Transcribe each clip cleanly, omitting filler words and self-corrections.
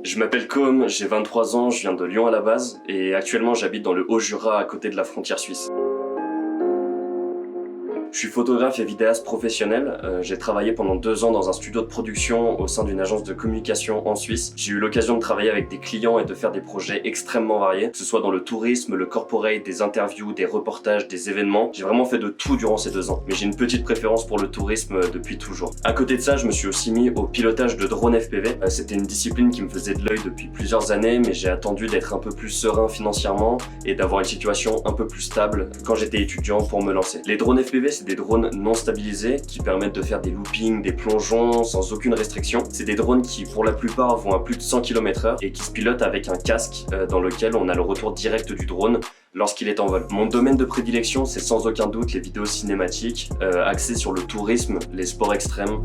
Je m'appelle Com, j'ai 23 ans, je viens de Lyon à la base et actuellement j'habite dans le Haut-Jura à côté de la frontière suisse. Je suis photographe et vidéaste professionnel. J'ai travaillé pendant 2 ans dans un studio de production au sein d'une agence de communication en Suisse. J'ai eu l'occasion de travailler avec des clients et de faire des projets extrêmement variés, que ce soit dans le tourisme, le corporate, des interviews, des reportages, des événements. J'ai vraiment fait de tout durant ces 2 ans, mais j'ai une petite préférence pour le tourisme depuis toujours. À côté de ça, je me suis aussi mis au pilotage de drones FPV. C'était une discipline qui me faisait de l'œil depuis plusieurs années, mais j'ai attendu d'être un peu plus serein financièrement et d'avoir une situation un peu plus stable quand j'étais étudiant pour me lancer. Les drones FPV, c'est des drones non stabilisés qui permettent de faire des loopings, des plongeons sans aucune restriction. C'est des drones qui pour la plupart vont à plus de 100 km/h et qui se pilotent avec un casque dans lequel on a le retour direct du drone lorsqu'il est en vol. Mon domaine de prédilection, c'est sans aucun doute les vidéos cinématiques axées sur le tourisme, les sports extrêmes.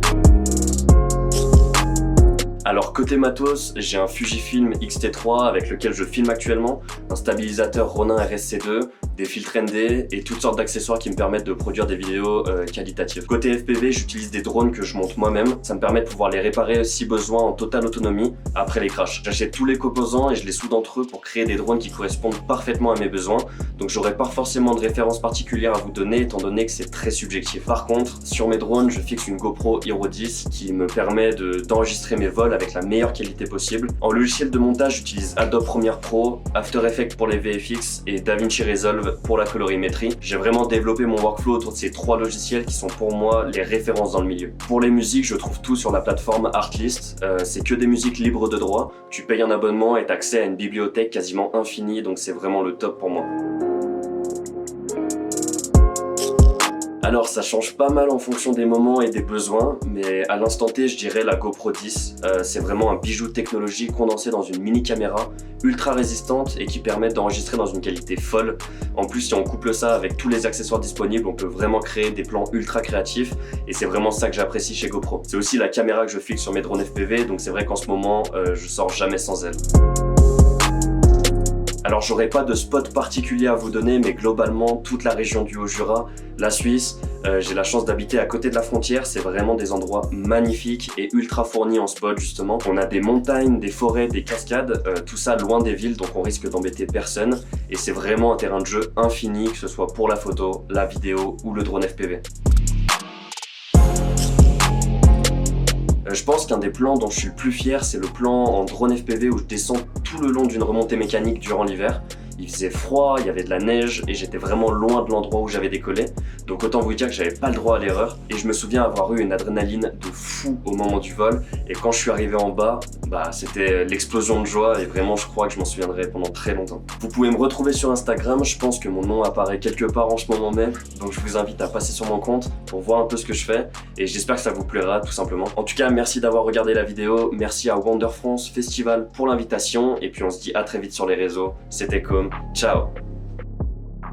Alors côté matos, j'ai un Fujifilm X-T3 avec lequel je filme actuellement, un stabilisateur Ronin RSC2, des filtres ND et toutes sortes d'accessoires qui me permettent de produire des vidéos qualitatives. Côté FPV, j'utilise des drones que je monte moi-même. Ça me permet de pouvoir les réparer si besoin en totale autonomie après les crashs. J'achète tous les composants et je les soude entre eux pour créer des drones qui correspondent parfaitement à mes besoins. Donc j'aurai pas forcément de référence particulière à vous donner étant donné que c'est très subjectif. Par contre, sur mes drones, je fixe une GoPro Hero 10 qui me permet d'enregistrer mes vols avec la meilleure qualité possible. En logiciel de montage, j'utilise Adobe Premiere Pro, After Effects pour les VFX et DaVinci Resolve pour la colorimétrie. J'ai vraiment développé mon workflow autour de ces 3 logiciels qui sont pour moi les références dans le milieu. Pour les musiques, je trouve tout sur la plateforme Artlist. C'est que des musiques libres de droit. Tu payes un abonnement et t'as accès à une bibliothèque quasiment infinie, donc c'est vraiment le top pour moi. Alors ça change pas mal en fonction des moments et des besoins, mais à l'instant T je dirais la GoPro 10. C'est vraiment un bijou technologique condensé dans une mini caméra ultra résistante et qui permet d'enregistrer dans une qualité folle. En plus si on couple ça avec tous les accessoires disponibles, on peut vraiment créer des plans ultra créatifs et c'est vraiment ça que j'apprécie chez GoPro. C'est aussi la caméra que je fixe sur mes drones FPV, donc c'est vrai qu'en ce moment je sors jamais sans elle. Alors j'aurais pas de spot particulier à vous donner, mais globalement toute la région du Haut-Jura, la Suisse, j'ai la chance d'habiter à côté de la frontière, c'est vraiment des endroits magnifiques et ultra fournis en spot justement. On a des montagnes, des forêts, des cascades, tout ça loin des villes, donc on risque d'embêter personne et c'est vraiment un terrain de jeu infini, que ce soit pour la photo, la vidéo ou le drone FPV. Je pense qu'un des plans dont je suis le plus fier, c'est le plan en drone FPV où je descends tout le long d'une remontée mécanique durant l'hiver. Il faisait froid, il y avait de la neige et j'étais vraiment loin de l'endroit où j'avais décollé. Donc autant vous dire que j'avais pas le droit à l'erreur. Et je me souviens avoir eu une adrénaline de fou au moment du vol. Et quand je suis arrivé en bas, c'était l'explosion de joie et vraiment je crois que je m'en souviendrai pendant très longtemps. Vous pouvez me retrouver sur Instagram, je pense que mon nom apparaît quelque part en ce moment même. Donc je vous invite à passer sur mon compte pour voir un peu ce que je fais. Et j'espère que ça vous plaira tout simplement. En tout cas, merci d'avoir regardé la vidéo. Merci à Wonder France Festival pour l'invitation. Et puis on se dit à très vite sur les réseaux. C'était Com. Ciao.